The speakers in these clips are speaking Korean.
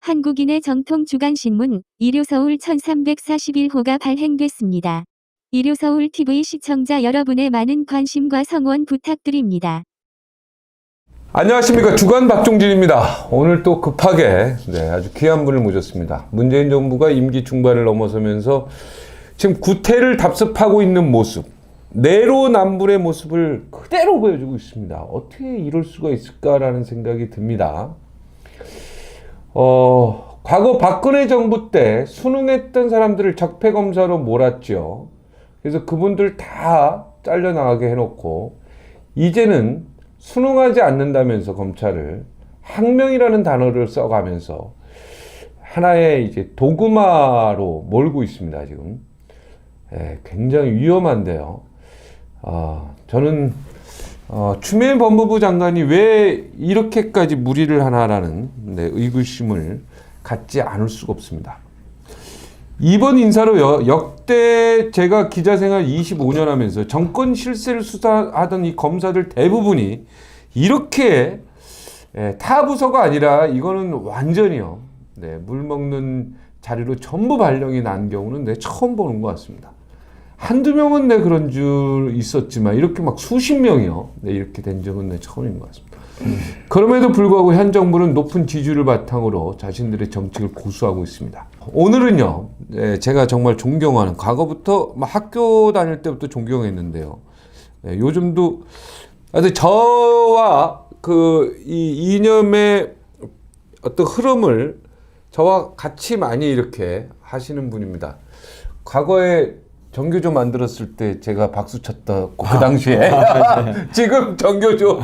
한국인의 정통 주간신문 일요서울 1341호가 발행됐습니다. 일요서울 TV 시청자 여러분의 많은 관심과 성원 부탁드립니다. 안녕하십니까. 주간 박종진입니다. 오늘 또 급하게 아주 귀한 분을 모셨습니다. 문재인 정부가 임기 중반을 넘어서면서 지금 구태를 답습하고 있는 모습, 내로남불의 모습을 그대로 보여주고 있습니다. 어떻게 이럴 수가 있을까라는 생각이 듭니다. 과거 박근혜 정부 때 수능했던 사람들을 적폐검사로 몰았죠. 그래서 그분들 다 잘려나가게 해놓고 이제는 수능하지 않는다면서 검찰을 항명이라는 단어를 써가면서 하나의 이제 도구마로 몰고 있습니다, 지금. 굉장히 위험한데요. 저는 추미애 법무부 장관이 왜 이렇게까지 무리를 하나라는 의구심을 갖지 않을 수가 없습니다. 이번 인사로 역대 제가 기자생활 25년 하면서 정권 실세를 수사하던 이 검사들 대부분이 이렇게 타 부서가 아니라 이거는 완전히요. 물 먹는 자리로 전부 발령이 난 경우는 처음 보는 것 같습니다. 한두 명은 그런 줄 있었지만 이렇게 막 수십 명이요. 이렇게 된 적은 처음인 것 같습니다. 그럼에도 불구하고 현 정부는 높은 지지율을 바탕으로 자신들의 정책을 고수하고 있습니다. 오늘은요, 제가 정말 존경하는, 과거부터 학교 다닐 때부터 존경했는데요. 요즘도 저와 이 이념의 어떤 흐름을 저와 같이 많이 이렇게 하시는 분입니다. 과거에 정교조 만들었을 때 제가 박수 쳤다 그 당시에 지금 정교조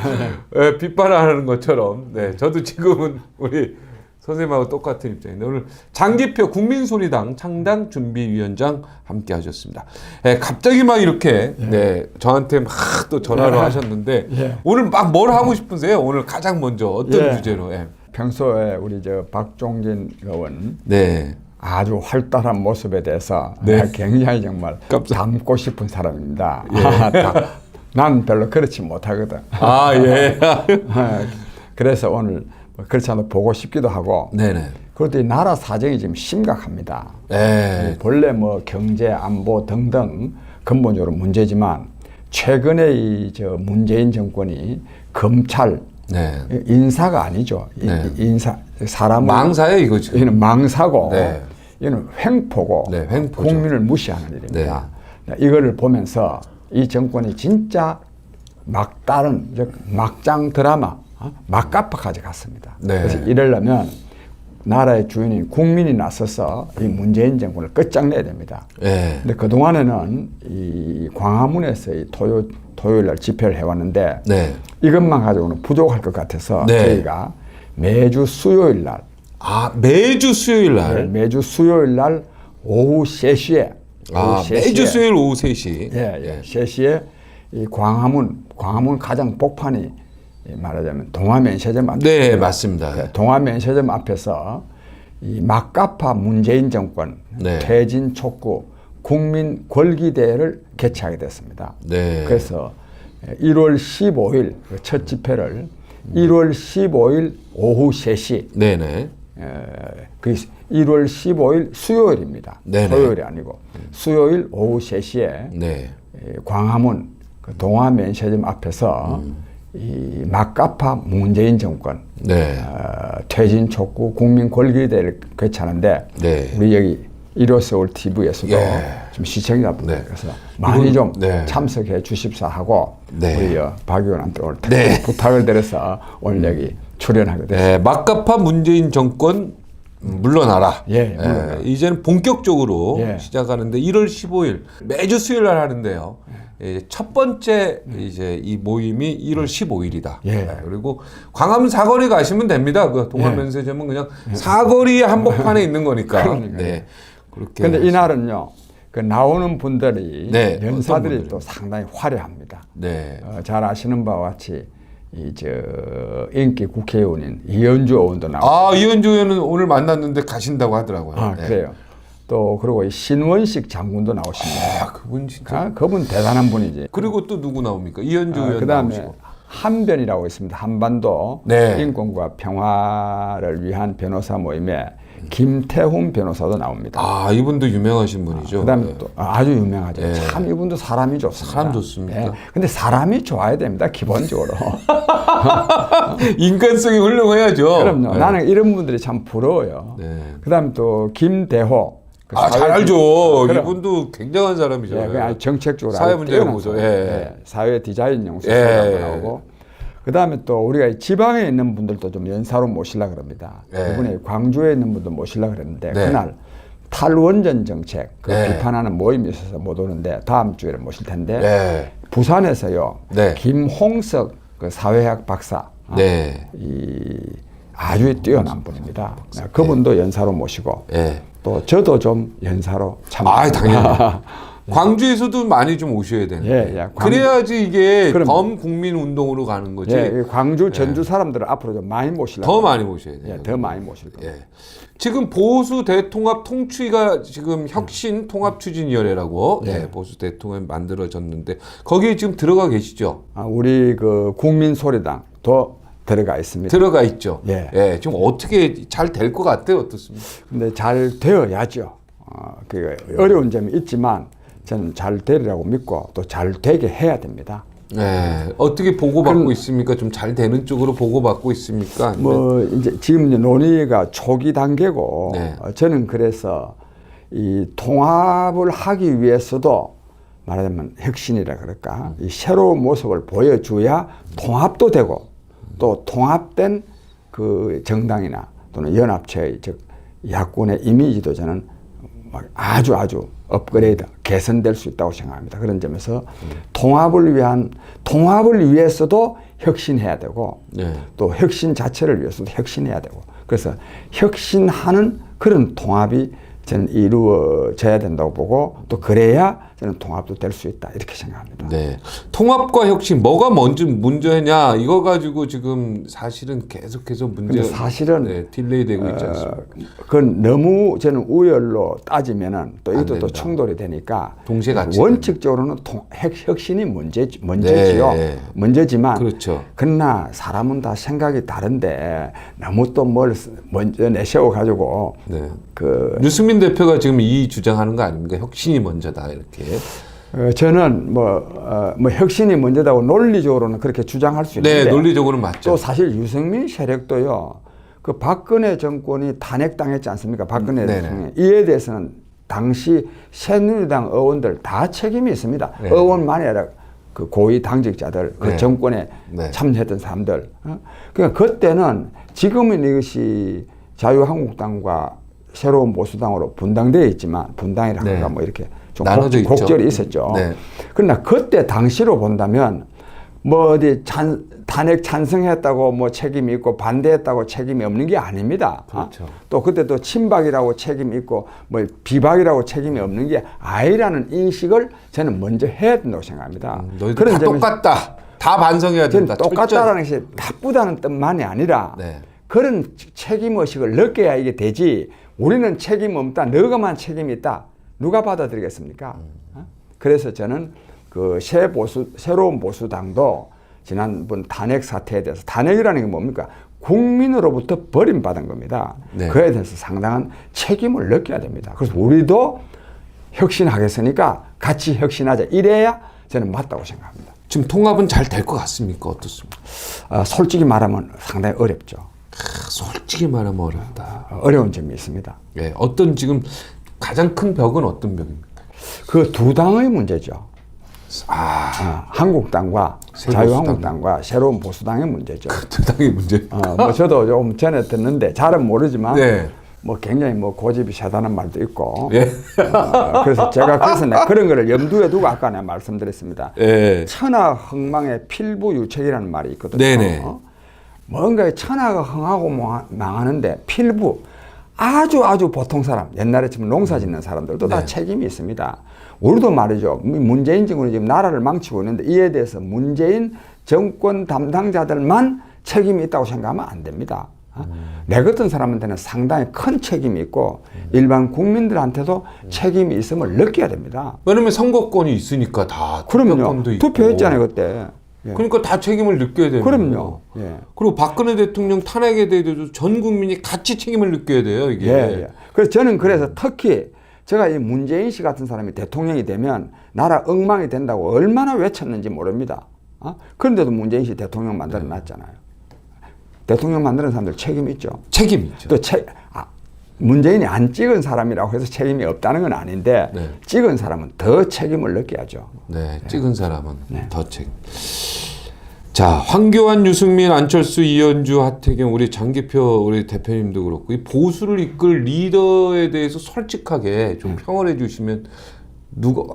비판하는 것처럼 저도 지금은 우리 선생님하고 똑같은 입장인데 오늘 장기표 국민소리당 창당준비위원장 함께 하셨습니다. 갑자기 막 이렇게 저한테 막 또 전화를 하셨는데 오늘 막 뭘 하고 싶으세요? 오늘 가장 먼저 어떤 주제로? 평소에 우리 박종진 의원 아주 활달한 모습에 대해서 굉장히 정말 닮고 싶은 사람입니다. 난 별로 그렇지 못하거든. 그래서 오늘 그렇지 않아도 보고 싶기도 하고. 그것도 이 나라 사정이 지금 심각합니다. 본래 경제, 안보 등등 근본적으로 문제지만 최근에 문재인 정권이 검찰 인사가 아니죠. 인사 사람을 망사예요, 이거죠. 이는 망사고. 이는 횡포고 국민을 무시하는 일입니다. 이거를 보면서 이 정권이 진짜 막다른 막장 드라마 막가파까지 갔습니다. 그래서 이러려면 나라의 주인인 국민이 나서서 이 문재인 정권을 끝장내야 됩니다. 근데 그동안에는 이 광화문에서 이 토요일 날 집회를 해왔는데 이것만 가지고는 부족할 것 같아서 저희가 매주 수요일 날 매주 수요일 날? 매주 수요일 날 오후 3시에. 매주 수요일 오후 3시. 3시에 이 광화문 가장 복판이 말하자면 동아면세점 앞에. 맞습니다. 동아면세점 앞에서 이 막가파 문재인 정권 퇴진 촉구 국민 권기대회를 개최하게 됐습니다. 그래서 1월 15일 첫 집회를 1월 15일 오후 3시. 그 1월 15일 수요일입니다. 토요일이 아니고 수요일 오후 3시에 광화문 동아면세점 앞에서 이 막가파 문재인 정권 퇴진 촉구 국민 권기대회를 개최하는데 우리 여기 일요서울 TV에서도 좀 시청자분들께서 많이 좀 참석해 주십사 하고 우리 박 의원한테 오늘 부탁을 드려서 오늘 여기 출연하게 됐습니다. 막가파 문재인 정권 물러나라. 물러나라. 이제는 본격적으로 시작하는데 1월 15일 매주 수요일 날 하는데요. 첫 번째 이제 이 모임이 1월 15일이다. 그리고 광화문 사거리 가시면 됩니다. 그 동아면세점은 그냥 사거리 한복판에 있는 거니까. 그런데 이날은요. 그 나오는 분들이 연사들이 또 상당히 화려합니다. 잘 아시는 바와 같이 인기 국회의원인 이현주 의원도 나오고. 이현주 의원은 오늘 만났는데 가신다고 하더라고요. 그래요. 또 그리고 신원식 장군도 나오십니다. 그분 진짜. 그분 대단한 분이지. 그리고 또 누구 나옵니까? 이현주 의원 그다음에 나오시고. 한변이라고 있습니다. 한반도 네. 인권과 평화를 위한 변호사 모임에 김태훈 변호사도 나옵니다. 아, 이분도 유명하신 분이죠. 그다음에 네. 또 아주 유명하죠. 네. 참 이분도 사람이 좋습니다. 사람 좋습니다. 네. 근데 사람이 좋아야 됩니다. 기본적으로. 인간성이 훌륭해야죠. 그럼요. 네. 나는 이런 분들이 참 부러워요. 네. 그다음 또 김대호. 그 잘 알죠. 그럼. 이분도 굉장한 사람이죠. 예, 그냥 정책적으로 사회 아주 문제 뛰어난 연구소. 사람. 예. 예, 사회 디자인 연구소 예. 나오고. 그다음에 또 우리가 지방에 있는 분들도 좀 연사로 모시려 그럽니다. 예. 이번에 광주에 있는 분도 모시려 그랬는데 네. 그날 탈원전 정책 그 네. 비판하는 모임이 있어서 못 오는데 다음 주에 모실 텐데 네. 부산에서요. 네. 김홍석 그 사회학 박사 네. 이 아주 뛰어난 분입니다. 그분도 연사로 모시고 네. 또 저도 좀 연사로 참. 아, 당연히. 광주에서도 많이 좀 오셔야 되는데. 예, 예. 그래야지 이게 그럼. 범 국민 운동으로 가는 거지. 예, 이 광주 전주 사람들을 앞으로 좀 많이 모시려고. 더 많이 모셔야 돼요. 예, 더 많이 모실 겁니다. 예. 지금 보수 대통합 통추위가 지금 혁신 통합 추진위원회라고 예. 예, 보수 대통합이 만들어졌는데 거기에 지금 들어가 계시죠? 아, 우리 그 국민소리당도 들어가 있습니다. 들어가 있죠. 예. 지금 어떻게 잘 될 것 같아요? 어떻습니까? 근데 잘 되어야죠. 그 어려운 점이 있지만 저는 잘 되리라고 믿고 또 잘 되게 해야 됩니다. 네. 어떻게 보고받고 있습니까? 좀 잘 되는 쪽으로 보고받고 있습니까? 아니면- 뭐 이제 지금 이제 논의가 초기 단계고 네. 저는 그래서 이 통합을 하기 위해서도 말하자면 혁신이라 그럴까 이 새로운 모습을 보여줘야 통합도 되고 또 통합된 그 정당이나 또는 연합체의 즉 야권의 이미지도 저는 막 아주 업그레이드 개선될 수 있다고 생각합니다. 그런 점에서 통합을 위해서도 혁신해야 되고 네. 또 혁신 자체를 위해서도 혁신해야 되고 그래서 혁신하는 그런 통합이 저는 이루어져야 된다고 보고 또 그래야 저는 통합도 될 수 있다 이렇게 생각합니다. 네. 통합과 혁신 뭐가 먼저 문제냐 이거 가지고 지금 사실은 계속해서 문제 근데 사실은 네, 딜레이 되고 있지 않습니까? 그건 너무 저는 우열로 따지면은 또 이것도 또 된다. 충돌이 되니까 동시에 같이 원칙적으로는 혁신이 문제지요. 네. 문제지만 그렇죠. 그러나 사람은 다 생각이 다른데 너무 또 뭘 먼저 내세워 가지고 네. 그 유승민 대표가 지금 이 주장하는 거 아닙니까? 혁신이 먼저다 이렇게. 저는 뭐 혁신이 먼저다고 논리적으로는 그렇게 주장할 수 있는데 네, 논리적으로는 맞죠. 또 사실 유승민 세력도요. 그 박근혜 정권이 탄핵당했지 않습니까? 박근혜 네네. 대통령 이에 대해서는 당시 새누리당 의원들 다 책임이 있습니다. 네. 의원만이 아니라 그 고위 당직자들, 그 네. 정권에 네. 참여했던 사람들. 그러니까 그때는 지금은 이것이 자유한국당과 새로운 보수당으로 분당되어 있지만 분당이라든가 네. 뭐 이렇게 좀 나눠져 있죠. 곡절이 있었죠. 네. 그러나 그때 당시로 본다면 뭐 어디 탄핵 찬성했다고 뭐 책임이 있고 반대했다고 책임이 없는 게 아닙니다. 그렇죠. 또 그때 또 친박이라고 책임이 있고 뭐 비박이라고 책임이 없는 게 아니라는 인식을 저는 먼저 해야 된다고 생각합니다. 너희들 다 똑같다. 다 반성해야 저는 된다. 똑같다라는 것이 나쁘다는 뜻만이 아니라 네. 그런 책임의식을 느껴야 이게 되지 우리는 책임 없다. 너가만 책임이 있다. 누가 받아들이겠습니까? 그래서 저는 그 새로운 보수당도 지난번 탄핵 사태에 대해서 탄핵이라는 게 뭡니까? 국민으로부터 버림받은 겁니다. 네. 그에 대해서 상당한 책임을 느껴야 됩니다. 그래서 우리도 혁신하겠으니까 같이 혁신하자. 이래야 저는 맞다고 생각합니다. 지금 통합은 잘 될 것 같습니까? 어떻습니까? 솔직히 말하면 상당히 어렵죠. 솔직히 말하면 어렵다. 어려운 점이 있습니다. 네, 어떤 지금 가장 큰 벽은 어떤 벽입니까? 그 두 당의 문제죠. 한국당과 자유한국당과 새로운 보수당의 문제죠. 두 당의 문제. 뭐 저도 조금 전에 듣는데 잘은 모르지만 네. 뭐 굉장히 뭐 고집이 세다는 말도 있고. 예. 그래서 내가 그런 거를 염두에 두고 아까 내가 말씀드렸습니다. 예. 천하흥망의 필부유책이라는 말이 있거든요. 네네. 뭔가 천하가 흥하고 망하는데 필부 아주 보통 사람 옛날에 지금 농사 짓는 사람들도 다 네. 책임이 있습니다. 우리도 말이죠. 문재인 정권이 지금 나라를 망치고 있는데 이에 대해서 문재인 정권 담당자들만 책임이 있다고 생각하면 안 됩니다. 내 같은 사람한테는 상당히 큰 책임이 있고 일반 국민들한테도 책임이 있음을 느껴야 됩니다. 왜냐면 선거권이 있으니까 다 그럼요. 투표권도 있고. 투표했잖아요 그때. 예. 그러니까 다 책임을 느껴야 되는 그럼요. 거예요. 예. 그리고 박근혜 대통령 탄핵에 대해서도 전 국민이 같이 책임을 느껴야 돼요, 이게. 예. 그래서 저는 그래서 특히 제가 이 문재인 씨 같은 사람이 대통령이 되면 나라 엉망이 된다고 얼마나 외쳤는지 모릅니다. 그런데도 문재인 씨 대통령 만들어 놨잖아요. 대통령 만드는 사람들 책임 있죠. 책임 있죠. 또 문재인이 안 찍은 사람이라고 해서 책임이 없다는 건 아닌데 네. 찍은 사람은 더 책임을 느껴야죠. 네, 찍은 사람은 더 책임. 자, 황교안, 유승민, 안철수, 이현주, 하태경, 우리 장기표 우리 대표님도 그렇고 이 보수를 이끌 리더에 대해서 솔직하게 좀 평을 해주시면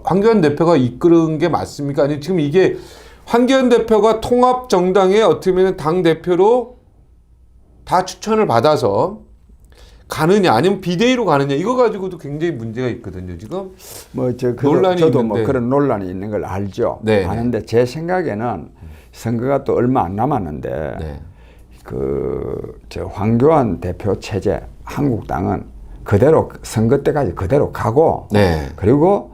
황교안 대표가 이끄는 게 맞습니까? 아니 지금 이게 황교안 대표가 통합 정당의 어떻게 보면 당 대표로 다 추천을 받아서 가느냐 아니면 비대위로 가느냐 이거 가지고도 굉장히 문제가 있거든요 지금. 논란이 저도 있는데. 그런 논란이 있는 걸 알죠. 네, 아는데 제 생각에는 선거가 또 얼마 안 남았는데 네. 저 황교안 대표 체제 한국당은 그대로 선거 때까지 그대로 가고 네. 그리고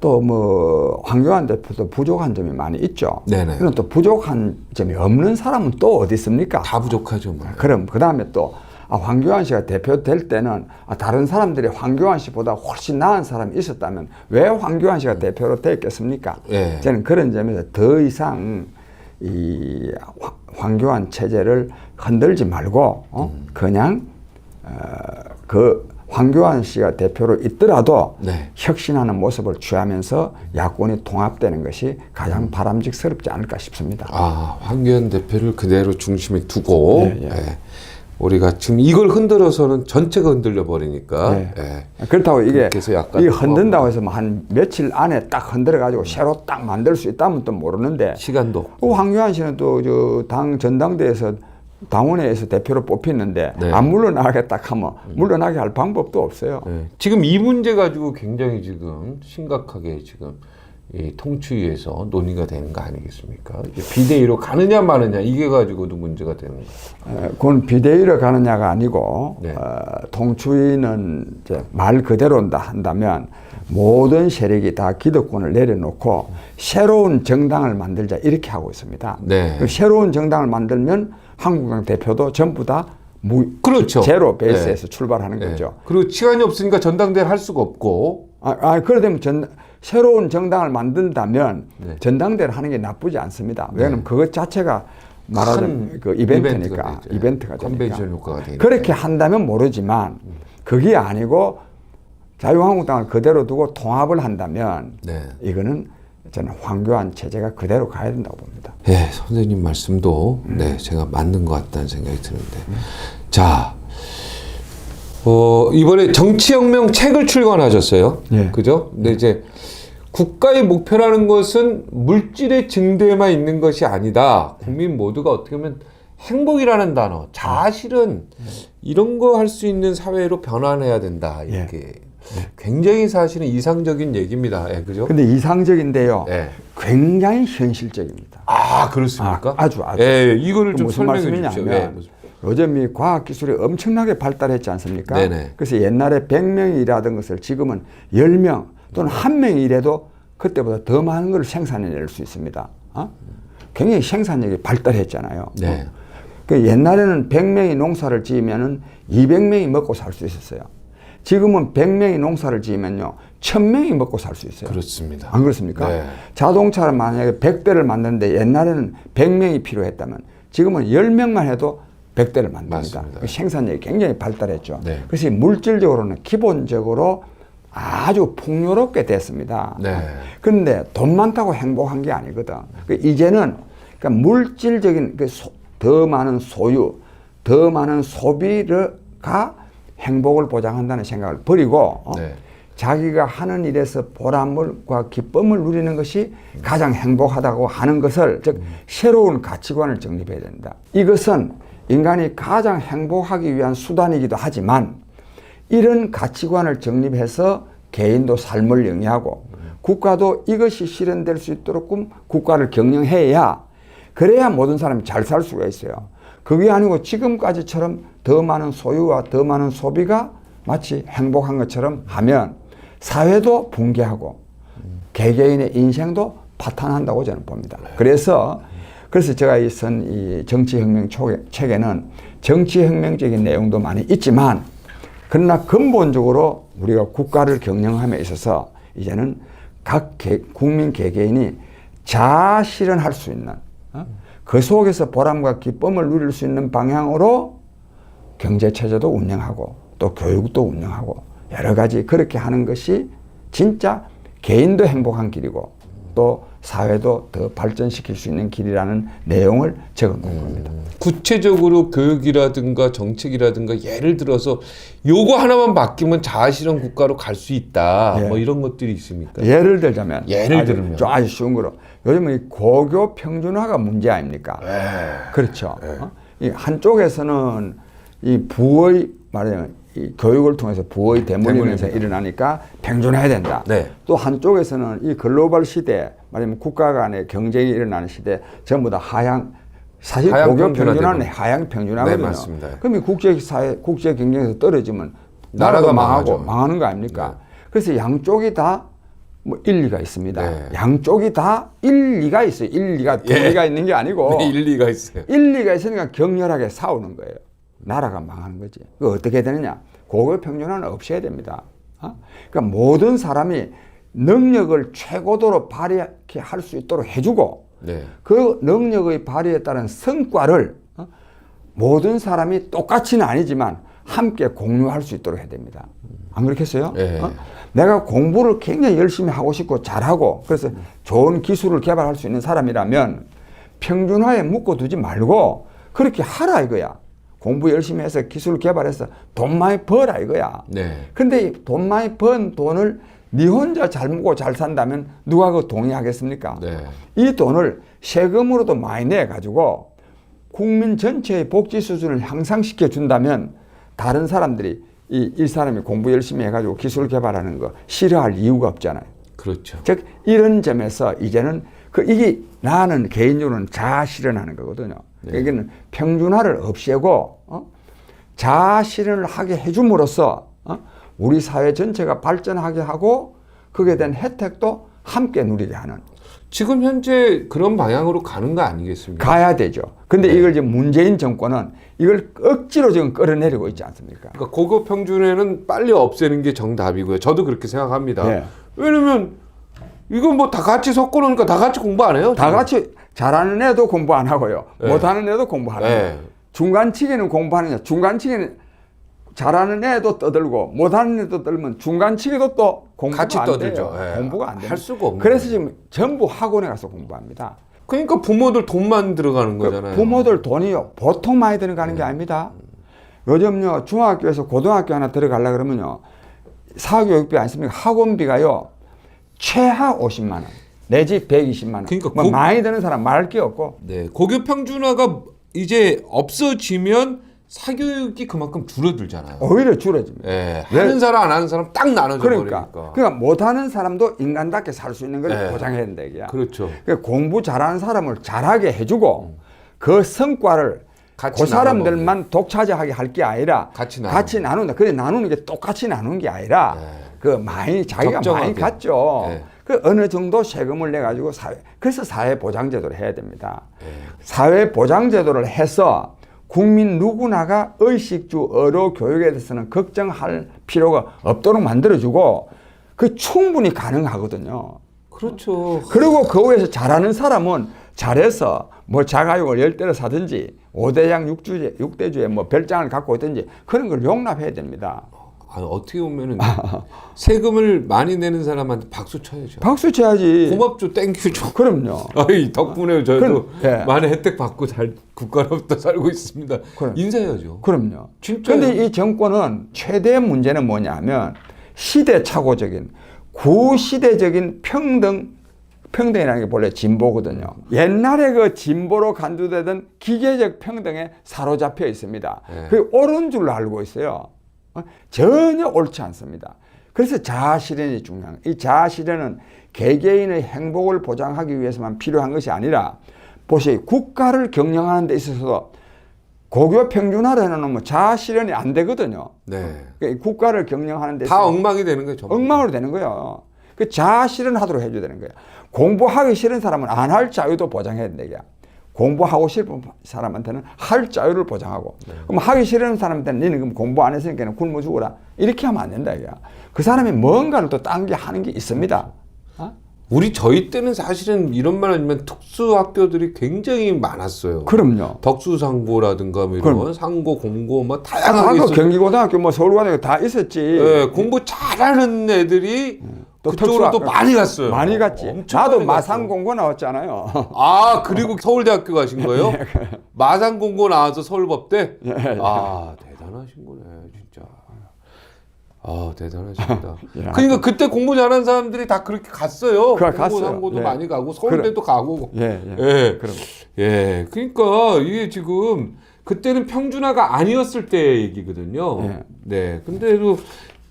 또 뭐 황교안 대표도 부족한 점이 많이 있죠. 네네. 그럼 또 부족한 점이 없는 사람은 또 어디 있습니까? 다 부족하죠. 뭐. 그럼 그 다음에 또 황교안 씨가 대표 될 때는 다른 사람들이 황교안 씨보다 훨씬 나은 사람이 있었다면 왜 황교안 씨가 대표로 됐겠습니까? 네. 저는 그런 점에서 더 이상 이 황교안 체제를 흔들지 말고 그냥 그 황교안 씨가 대표로 있더라도 네. 혁신하는 모습을 취하면서 야권이 통합되는 것이 가장 바람직스럽지 않을까 싶습니다. 황교안 대표를 그대로 중심에 두고 예. 우리가 지금 이걸 흔들어서는 전체가 흔들려 버리니까 그렇다고 이게 약간 흔든다고 해서 한 며칠 안에 딱 흔들어 가지고 새로 딱 만들 수 있다면 또 모르는데 시간도 없고. 황교안 씨는 또 저 당 전당대회에서 당원회에서 대표로 뽑히는데 네. 안 물러나겠다 하면 물러나게 할 방법도 없어요. 네. 지금 이 문제 가지고 굉장히 지금 심각하게 지금 이 통추위에서 논의가 되는 거 아니겠습니까? 비대위로 가느냐 마느냐 이게 가지고도 문제가 되는 거예요. 그건 비대위로 가느냐가 아니고 네. 통추위는 이제 말 그대로 한다면 모든 세력이 다 기득권을 내려놓고 새로운 정당을 만들자 이렇게 하고 있습니다. 네. 그 새로운 정당을 만들면 한국당 대표도 전부 다 그렇죠. 제로 베이스에서 출발하는 거죠. 그리고 시간이 없으니까 전당대회를 할 수가 없고. 그러면 새로운 정당을 만든다면 전당대회를 하는 게 나쁘지 않습니다. 왜냐하면 그것 자체가 말하자면 그 이벤트가 되니까. 컨벤션 효과가 되니까. 그렇게 한다면 모르지만 그게 아니고 자유한국당을 그대로 두고 통합을 한다면 이거는 저는 황교안 체제가 그대로 가야 된다고 봅니다. 네, 선생님 말씀도 제가 맞는 것 같다는 생각이 드는데. 자, 이번에 정치혁명 책을 출간하셨어요. 그죠? 근데 이제 국가의 목표라는 것은 물질의 증대에만 있는 것이 아니다. 국민 모두가 어떻게 보면 행복이라는 단어, 자아실은 이런 거 할 수 있는 사회로 변환해야 된다. 이렇게. 굉장히 사실은 이상적인 얘기입니다. 그죠? 근데 이상적인데요. 굉장히 현실적입니다. 그렇습니까? 아주. 이거를 좀 무슨 설명해 주십시오. 말씀이냐면 요즘 이 과학기술이 엄청나게 발달했지 않습니까? 네네. 그래서 옛날에 100명이 일하던 것을 지금은 10명 또는 1명이 일해도 그때보다 더 많은 걸 생산해낼 수 있습니다. 굉장히 생산력이 발달했잖아요. 그 옛날에는 100명이 농사를 지으면은 200명이 먹고 살 수 있었어요. 지금은 100명이 농사를 지으면요 1000명이 먹고 살 수 있어요. 그렇습니다. 안 그렇습니까? 자동차를 만약에 100대를 만드는데 옛날에는 100명이 필요했다면 지금은 10명만 해도 100대를 만듭니다. 그 생산력이 굉장히 발달했죠. 그래서 물질적으로는 기본적으로 아주 풍요롭게 됐습니다. 그런데 돈 많다고 행복한 게 아니거든. 이제는 그러니까 물질적인 더 많은 소유, 더 많은 소비가 행복을 보장한다는 생각을 버리고 자기가 하는 일에서 보람과 기쁨을 누리는 것이 가장 행복하다고 하는 것을 즉 새로운 가치관을 정립해야 된다. 이것은 인간이 가장 행복하기 위한 수단이기도 하지만 이런 가치관을 정립해서 개인도 삶을 영위하고 국가도 이것이 실현될 수 있도록 국가를 경영해야 그래야 모든 사람이 잘 살 수가 있어요. 그게 아니고 지금까지처럼 더 많은 소유와 더 많은 소비가 마치 행복한 것처럼 하면 사회도 붕괴하고 개개인의 인생도 파탄한다고 저는 봅니다. 그래서 그래서 제가 이 정치혁명 책에는 정치혁명적인 내용도 많이 있지만 그러나 근본적으로 우리가 국가를 경영함에 있어서 이제는 각 국민 개개인이 자아실현할 수 있는 그 속에서 보람과 기쁨을 누릴 수 있는 방향으로 경제체제도 운영하고 또 교육도 운영하고 여러 가지 그렇게 하는 것이 진짜 개인도 행복한 길이고 또 사회도 더 발전시킬 수 있는 길이라는 내용을 적은 겁니다. 구체적으로 교육이라든가 정책이라든가 예를 들어서 요거 하나만 바뀌면 자아실현 국가로 갈 수 있다. 예. 뭐 이런 것들이 있습니까? 예를 들자면 아주 쉬운 거로 요즘은 이 고교 평준화가 문제 아닙니까? 그렇죠. 이 한쪽에서는 이 부의 말하자면 이 교육을 통해서 부의 대물림에서 일어나니까 평준화해야 된다. 네. 또 한쪽에서는 이 글로벌 시대 말하자면 국가 간의 경쟁이 일어나는 시대 전부 다 사실 고교 평준화는 하향 평준화거든요. 네, 맞습니다. 그럼 이 국제사회, 국제 경쟁에서 떨어지면 나라가 망하고 망하는 거 아닙니까? 네. 그래서 양쪽이 다 뭐 일리가 있습니다. 네. 양쪽이 다 일리가 있어요. 일리가 도리가 있는 게 아니고 네, 일리가 있어요. 일리가 있으니까 격렬하게 싸우는 거예요. 나라가 망하는 거지. 그 어떻게 되느냐? 고교 평준화는 없애야 됩니다. 그러니까 모든 사람이 능력을 최고도로 발휘할 수 있도록 해주고 네. 그 능력의 발휘에 따른 성과를 모든 사람이 똑같이는 아니지만 함께 공유할 수 있도록 해야 됩니다. 안 그렇겠어요? 네. 내가 공부를 굉장히 열심히 하고 싶고 잘하고 그래서 좋은 기술을 개발할 수 있는 사람이라면 평준화에 묶어두지 말고 그렇게 하라 이거야. 공부 열심히 해서 기술 개발해서 돈 많이 벌라 이거야. 네. 근데 돈 많이 번 돈을 네 혼자 잘 먹고 잘 산다면 누가 그 동의하겠습니까? 네. 이 돈을 세금으로도 많이 내가지고 국민 전체의 복지 수준을 향상시켜 준다면 다른 사람들이 이 사람이 공부 열심히 해가지고 기술 개발하는 거 싫어할 이유가 없잖아요. 그렇죠. 즉 이런 점에서 이제는 이게 나는 개인적으로는 자아 실현하는 거거든요. 네. 여기는 평준화를 없애고 자아 실현을 하게 해줌으로써 우리 사회 전체가 발전하게 하고 거기에 대한 혜택도 함께 누리게 하는. 지금 현재 그런 방향으로 가는 거 아니겠습니까? 가야 되죠. 근데 네. 이걸 지금 문재인 정권은 이걸 억지로 지금 끌어내리고 있지 않습니까? 그러니까 고교 평준화는 빨리 없애는 게 정답이고요. 저도 그렇게 생각합니다. 네. 왜냐면 이건 뭐 다 같이 섞어 놓으니까 다 같이 공부 안 해요. 다 같이 잘하는 애도 공부 안 하고요. 네. 못하는 애도 공부하는 네. 거예요. 중간치기는 공부하느냐. 중간치기는 잘하는 애도 떠들고 못하는 애도 떠들면 중간치기도 또 공부가 같이 안 떠들죠. 돼요. 네. 공부가 안 돼요. 할 수가 없는 그래서 거예요. 지금 전부 학원에 가서 공부합니다. 그러니까 부모들 돈만 들어가는 거잖아요. 부모들 돈이요. 보통 많이 들어가는 게 아닙니다. 요즘요 중학교에서 고등학교 하나 들어가려 그러면요 사교육비 아니습니까? 학원비가요 최하 50만 원 내지 120만 원. 그러니까 뭐 많이 드는 사람 말할 게 없고. 네, 고교 평준화가 이제 없어지면 사교육이 그만큼 줄어들잖아요. 오히려 줄어집니다. 네, 하는 사람 안 하는 사람 딱 나눠져 그러니까 버리니까. 못하는 사람도 인간답게 살 수 있는 걸 네. 보장해야 된다 이게야. 그렇죠. 그러니까 공부 잘하는 사람을 잘하게 해주고 그 성과를 같이 그 사람들만 독차지하게 할 게 아니라 같이 나눈다. 근데 나누는 게 똑같이 나누는 게 아니라 네. 그 많이 자기가 적정하게. 많이 갖죠. 네. 그 어느 정도 세금을 내 가지고 그래서 사회 보장 제도를 해야 됩니다. 네. 사회 보장 제도를 해서 국민 누구나가 의식주 의료 교육에 대해서는 걱정할 필요가 없도록 만들어주고 그 충분히 가능하거든요. 그렇죠. 그리고 그 위에서 잘하는 사람은 잘해서 뭐 자가용을 10대를 사든지 5대양 6대주에 뭐 별장을 갖고 있든지 그런 걸 용납해야 됩니다. 아니, 어떻게 보면은 세금을 많이 내는 사람한테 박수 쳐야죠. 박수 쳐야지. 고맙죠, 땡큐죠. 그럼요. 아이, 덕분에 저도 예. 많은 혜택 받고 잘 국가로부터 살고 있습니다. 인사해야죠. 그럼요. 진짜요. 그런데 이 정권은 최대 문제는 뭐냐면 시대착오적인 구시대적인 평등이라는 게 본래 진보거든요. 옛날에 그 진보로 간주되던 기계적 평등에 사로잡혀 있습니다. 네. 그게 옳은 줄로 알고 있어요. 전혀 옳지 않습니다. 그래서 자아실현이 중요한 거예요. 이 자아실현은 개개인의 행복을 보장하기 위해서만 필요한 것이 아니라 보세요. 국가를 경영하는 데 있어서도 고교 평준화를 해놓으면 자아실현이 안 되거든요. 네. 그러니까 국가를 경영하는 데 다 엉망이 되는 거죠. 엉망으로 되는 거예요. 그 자아실현하도록 해줘야 되는 거예요. 공부하기 싫은 사람은 안 할 자유도 보장해야 된다. 공부하고 싶은 사람한테는 할 자유를 보장하고 그럼 하기 싫은 사람한테는 너는 그럼 공부 안 했으니까 굶어 죽어라 이렇게 하면 안 된다 이게. 그 사람이 뭔가를 또 딴 게 하는 게 있습니다. 저희 때는 사실은 이런 말 아니면 특수 학교들이 굉장히 많았어요. 그럼요. 덕수상고라든가 뭐 이런 상고, 공고 뭐 다양하게 있었죠. 경기고등학교 뭐 서울고등학교 다 있었지. 네, 공부 잘하는 애들이 또 그쪽으로 또 많이 갔어요. 많이 갔지. 나도 마산공고 나왔잖아요. 아, 그리고 서울대학교 가신 거예요? 마산공고 나와서 서울법대? 아, 대단하신 거네, 진짜. 아, 대단하십니다. 그러니까 그때 공부 잘하는 사람들이 다 그렇게 갔어요. 공고, 상고도 많이 가고 서울대도 가고. 예. 그럼. 예. 그러니까 이게 지금 그때는 평준화가 아니었을 때 얘기거든요. 네. 근데도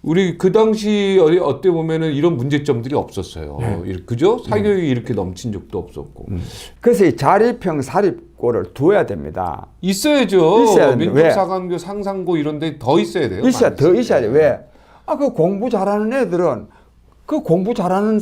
우리 그 당시 어떻게 보면은 이런 문제점들이 없었어요. 그죠? 사교육이 이렇게 넘친 적도 없었고. 그래서 이 자립형 사립고를 두어야 됩니다. 있어야죠. 있어야 민족사관교, 상상고 이런 데 더 있어야 돼요. 더 있어야 돼. 왜? 그 공부 잘하는 애들은 그 공부 잘하는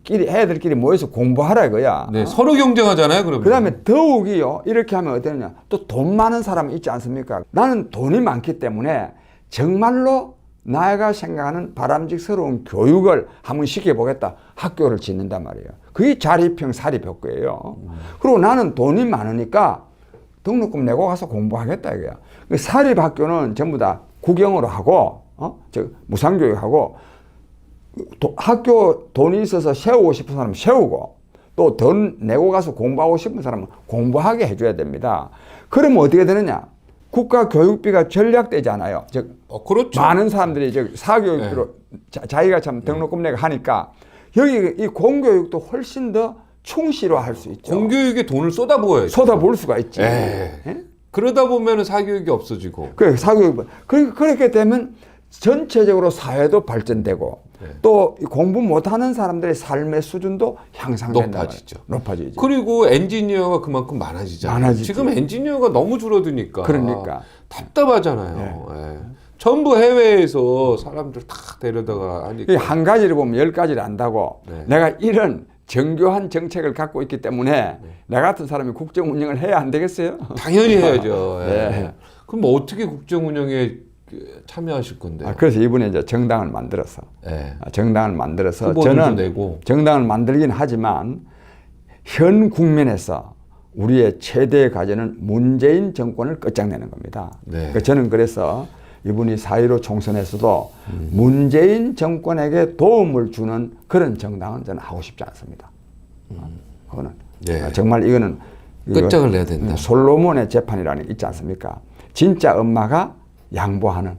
애들끼리 모여서 공부하라 이거야. 네, 서로 경쟁하잖아요, 그러면. 그다음에 더욱이요. 이렇게 하면 어떠냐? 또 돈 많은 사람 있지 않습니까? 나는 돈이 많기 때문에 정말로 내가 생각하는 바람직스러운 교육을 한번 시켜보겠다. 학교를 짓는단 말이에요. 그게 자립형 사립학교예요. 그리고 나는 돈이 많으니까 등록금 내고 가서 공부하겠다 이거야. 사립학교는 전부 다 국영으로 하고 무상교육하고 학교 돈이 있어서 세우고 싶은 사람은 세우고 또 돈 내고 가서 공부하고 싶은 사람은 공부하게 해줘야 됩니다. 그러면 어떻게 되느냐? 국가 교육비가 절약되잖아요. 그렇죠. 많은 사람들이 사교육비로 자기가 참 등록금 내고 하니까 여기 이 공교육도 훨씬 더 충실화할 수 있죠. 공교육에 돈을 쏟아부어야죠. 쏟아부을 수가 있지. 그러다 보면 사교육이 없어지고. 그래, 사교육. 그렇게 되면 전체적으로 사회도 발전되고 또 공부 못하는 사람들의 삶의 수준도 향상된다. 높아지죠. 그리고 엔지니어가 그만큼 많아지잖아요. 지금 엔지니어가 너무 줄어드니까. 그러니까. 답답하잖아요. 전부 해외에서 사람들 다 데려다가 하니까. 한 가지를 보면 10가지를 안다고. 내가 이런 정교한 정책을 갖고 있기 때문에 나 같은 사람이 국정 운영을 해야 안 되겠어요? 당연히 해야죠. 그럼 뭐 어떻게 국정 운영에 참여하실 건데요? 그래서 이번에 이제 정당을 만들어서 정당을 만들어서 저는 내고. 정당을 만들긴 하지만 현 국면에서 우리의 최대의 과제는 문재인 정권을 끝장내는 겁니다. 그러니까 저는 그래서 이분이 4.15 총선에서도 문재인 정권에게 도움을 주는 그런 정당은 저는 하고 싶지 않습니다. 그거는 정말 이거는 끝장을 내야 된다. 솔로몬의 재판이라는 게 있지 않습니까? 진짜 엄마가 양보하는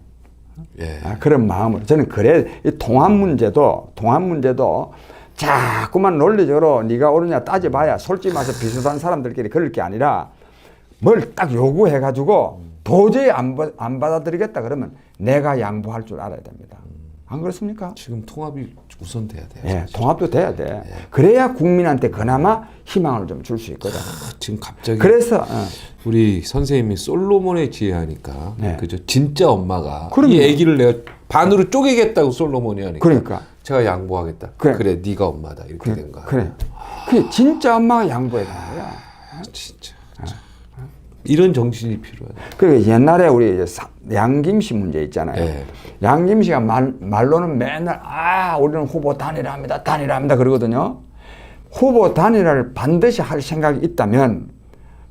그런 마음으로 저는 그래. 이 통합 문제도 자꾸만 논리적으로 네가 옳으냐 따져봐야 솔직히 말해서 비슷한 사람들끼리 그럴 게 아니라 뭘 딱 요구해가지고 도저히 안 받아들이겠다 그러면 내가 양보할 줄 알아야 됩니다. 안 그렇습니까? 지금 통합이 우선 돼야 돼요. 통합도 돼야 돼. 그래야 국민한테 그나마 희망을 좀 줄 수 있거든. 지금 갑자기 그래서 우리 선생님이 솔로몬의 지혜 하니까 그죠? 진짜 엄마가 그럼요. 이 아기를 내가 반으로 쪼개겠다고 솔로몬이 하니까 그러니까 제가 양보하겠다. 그래 네가 엄마다 이렇게 된 거야. 그래. 그게 진짜 엄마가 양보해야 되는 거야. 진짜. 이런 정신이 필요하다. 그 옛날에 우리 양김씨 문제 있잖아요. 양김씨가 말로는 맨날 우리는 후보 단일화합니다 그러거든요. 후보 단일화를 반드시 할 생각이 있다면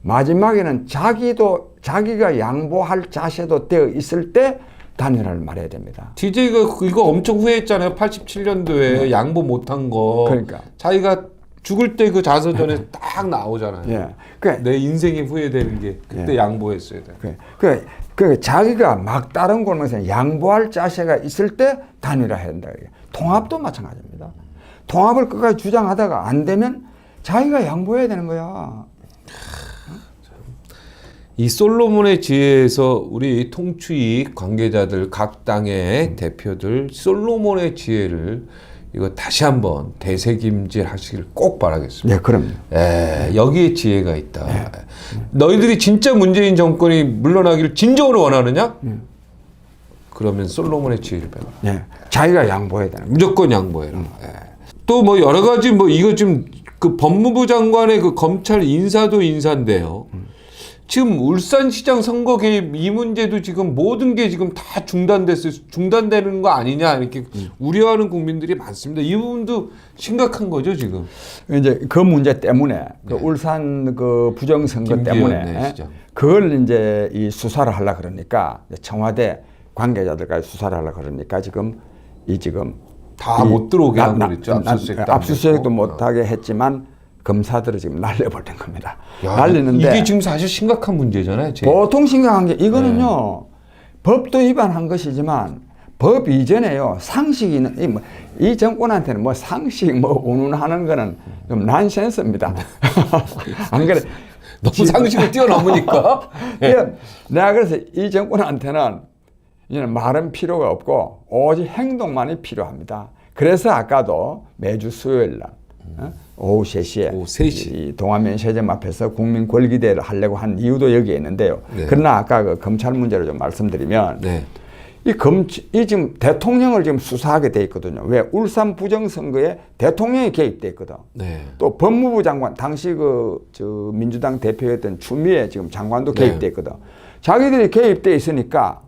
마지막에는 자기가 양보할 자세도 되어 있을 때 단일화를 말해야 됩니다. DJ가 이거 엄청 후회했잖아요. 87년도에 양보 못한 거. 그러니까 자기가 죽을 때 그 자서전에 딱 나오잖아요. 내 인생이 후회되는 게 그때 양보했어야 돼. 자기가 막 다른 곳에서 양보할 자세가 있을 때 단일화해야 된다. 통합도 마찬가지입니다. 통합을 끝까지 주장하다가 안 되면 자기가 양보해야 되는 거야. 이 솔로몬의 지혜에서 우리 통추익 관계자들 각 당의 대표들 솔로몬의 지혜를 이거 다시 한번 되새김질 하시길 꼭 바라겠습니다. 그럼요. 여기에 지혜가 있다. 너희들이 진짜 문재인 정권이 물러나기를 진정으로 원하느냐? 그러면 솔로몬의 지혜를 배워라. 자기가 양보해야 되는 거야. 무조건 양보해라. 또 뭐 여러 가지 이거 좀 그 법무부 장관의 그 검찰 인사도 인사인데요. 지금 울산시장 선거 개입 이 문제도 지금 모든 게 지금 다 중단되는 거 아니냐 이렇게 우려하는 국민들이 많습니다. 이 부분도 심각한 거죠 지금. 이제 그 문제 때문에 그 네. 울산 그 부정선거 때문에 그걸 이제 이 수사를 하려 그러니까 청와대 관계자들까지 수사를 하려 그러니까 지금 다 못 들어오게 하고 그랬죠. 압수수색도 못하게 했지만 검사들을 지금 날려버린 겁니다. 야, 날리는데 이게 지금 사실 심각한 문제잖아요. 보통 심각한 게 이거는요. 법도 위반한 것이지만 법 이전에요. 상식이 이 정권한테는 뭐 상식 뭐 운운하는 거는 좀 난센스입니다. 안 그래? 너무 상식을 뛰어넘으니까. 네. 내가 그래서 이 정권한테는 이제는 말은 필요가 없고 오직 행동만이 필요합니다. 그래서 아까도 매주 수요일 날 오후 3시에 오후 3시. 이 동안면세점 앞에서 국민 권리기대를 하려고 한 이유도 여기에 있는데요. 네. 그러나 아까 그 검찰 문제를 좀 말씀드리면 네. 이 지금 대통령을 지금 수사하게 돼 있거든요. 왜? 울산 부정선거에 대통령이 개입돼 있거든. 네. 또 법무부 장관, 당시 민주당 대표였던 추미애 지금 장관도 개입돼 있거든. 자기들이 개입돼 있으니까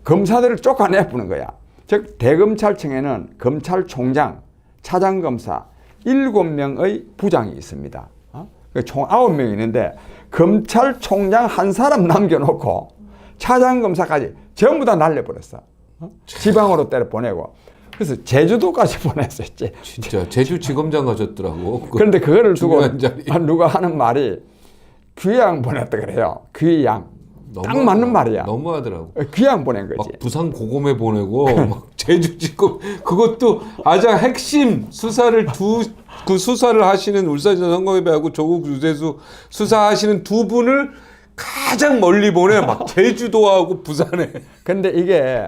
검사들을 쫓아내보는 거야. 즉 대검찰청에는 검찰총장, 차장검사 7명의 부장이 있습니다. 총 9명이 있는데 검찰총장 한 사람 남겨놓고 차장검사까지 전부 다 날려버렸어. 지방으로 때려 보내고. 그래서 제주도까지 보냈어요. 진짜 제주지검장 가셨더라고. 그런데 그거를 두고 자리. 누가 하는 말이 귀양 보냈다 그래요. 귀양. 딱 맞는 말이야. 너무하더라고. 귀양 보낸 거지. 막 부산 고검에 보내고 막 제주지검 그것도 가장 핵심 수사를 그 수사를 하시는 울산시장 선거개발하고 조국 유재수 수사하시는 두 분을 가장 멀리 보내 막 제주도하고 부산에. 근데 이게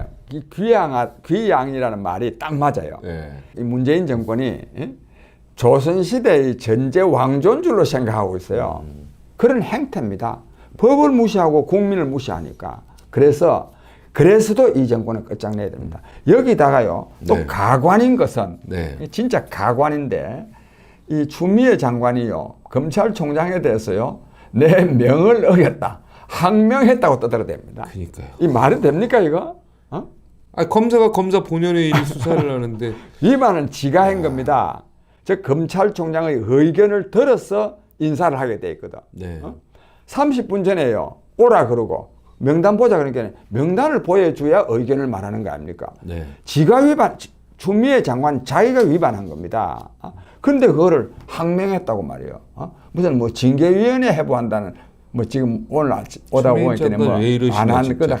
귀양이라는 말이 딱 맞아요. 네. 이 문재인 정권이 조선시대의 전제 왕조인 줄로 생각하고 있어요. 그런 행태입니다. 법을 무시하고 국민을 무시하니까. 그래서도 이 정권은 끝장내야 됩니다. 여기다가요, 또 네. 가관인 것은, 네. 진짜 가관인데, 이 추미애 장관이요, 검찰총장에 대해서요, 내 명을 어겼다. 항명했다고 떠들어댑니다. 그러니까요. 이 말이 됩니까, 이거? 검사가 검사 본연의 일 수사를 하는데 위반은 지가 한 겁니다. 즉 검찰총장의 의견을 들어서 인사를 하게 돼 있거든. 네. 30분 전에요. 오라 그러고 명단 보자 그러니까 명단을 보여줘야 의견을 말하는 거 아닙니까? 네. 추미애 장관 자기가 위반한 겁니다. 그런데 그거를 항명했다고 말이에요. 무슨 뭐 징계위원회 해부한다는 뭐 지금 오늘 오다 보니까 뭐 안 한 거다.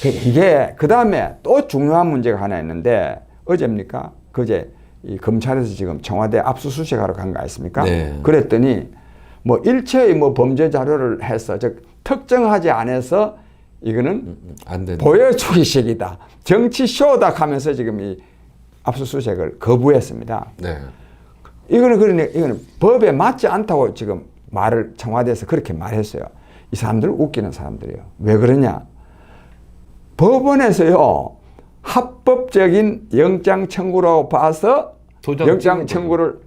이게 그 다음에 또 중요한 문제가 하나 있는데 어제입니까? 그제 이 검찰에서 지금 청와대 압수수색하러 간 거 아닙니까? 네. 그랬더니 뭐 일체의 뭐 범죄 자료를 해서 즉 특정하지 않아서 이거는 안 된다. 보여주기식이다. 정치 쇼다 하면서 지금 이 압수수색을 거부했습니다. 네. 이거는 법에 맞지 않다고 지금 말을 청와대에서 그렇게 말했어요. 이 사람들 웃기는 사람들이에요. 왜 그러냐? 법원에서요 합법적인 영장 청구라고 봐서 영장 청구를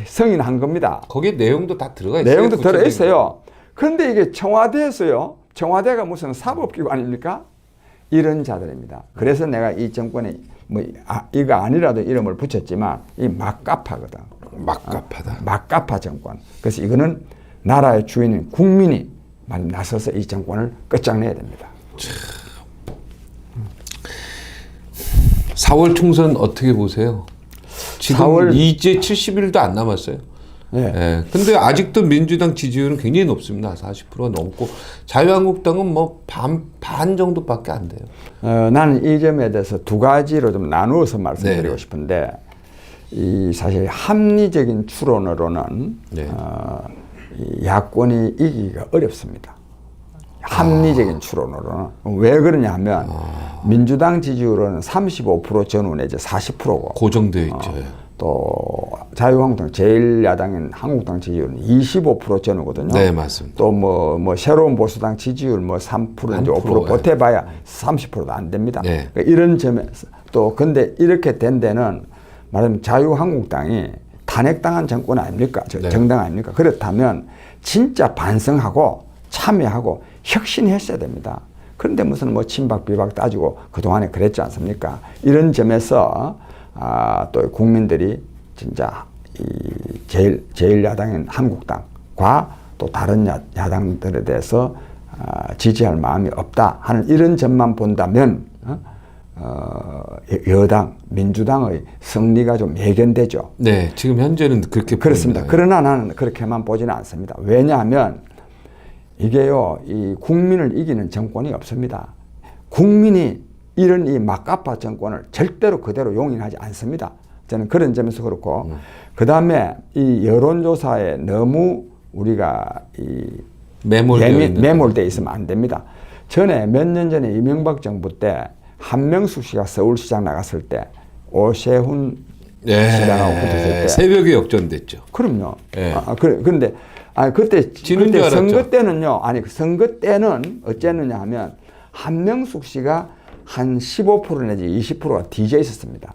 승인한 겁니다. 거기에 내용도 다 들어가 있어요. 내용도 들어 있어요. 그런데 이게 청와대에서요. 청와대가 무슨 사법기관입니까? 이런 자들입니다. 그래서 내가 이 정권에 이거 아니라도 이름을 붙였지만 이 막가파거든. 막가파다. 막가파 정권. 그래서 이거는 나라의 주인인 국민이 많이 나서서 이 정권을 끝장내야 됩니다. 4월 총선 어떻게 보세요? 지금 4월 이제 70일도 안 남았어요. 네. 네. 근데 아직도 민주당 지지율은 굉장히 높습니다. 40%가 넘고 자유한국당은 뭐 반 정도밖에 안 돼요. 나는 이 점에 대해서 두 가지로 좀 나누어서 말씀드리고 네네. 싶은데 이 사실 합리적인 추론으로는 네. 이 야권이 이기기가 어렵습니다. 합리적인 추론으로는 왜 그러냐 하면 민주당 지지율은 35% 전후 내지 40%고 고정되어 있죠. 또 자유한국당 제1야당인 한국당 지지율은 25% 전후거든요. 네, 맞습니다. 또 뭐 새로운 보수당 지지율 뭐 3%인지 5% 보태봐야 30%도 안 됩니다. 네. 그러니까 이런 점에서 또 근데 이렇게 된 데는 말하자면 자유한국당이 탄핵당한 정권 아닙니까? 네. 정당 아닙니까? 그렇다면 진짜 반성하고 참여하고 혁신했어야 됩니다. 그런데 무슨 뭐 친박 비박 따지고 그동안에 그랬지 않습니까? 이런 점에서 또 국민들이 진짜 이 제일 야당인 한국당과 또 다른 야당들에 대해서 지지할 마음이 없다 하는 이런 점만 본다면 여당 민주당의 승리가 좀 예견되죠. 네, 지금 현재는 그렇게 그렇습니다. 보입니다. 그러나 나는 그렇게만 보지는 않습니다. 왜냐하면 이게요, 이 국민을 이기는 정권이 없습니다. 국민이 이런 이 막가파 정권을 절대로 그대로 용인하지 않습니다. 저는 그런 점에서 그렇고, 그 다음에 이 여론조사에 너무 우리가 매몰되어 있으면 안 됩니다. 전에 몇 년 전에 이명박 정부 때 한명숙 씨가 서울시장 나갔을 때 오세훈 시장하고 붙었을 때 새벽에 역전됐죠. 그럼요. 네. 그런데 그때 선거 때는요. 선거 때는 어쨌느냐 하면 한명숙 씨가 한 15% 내지 20%가 뒤져 있었습니다.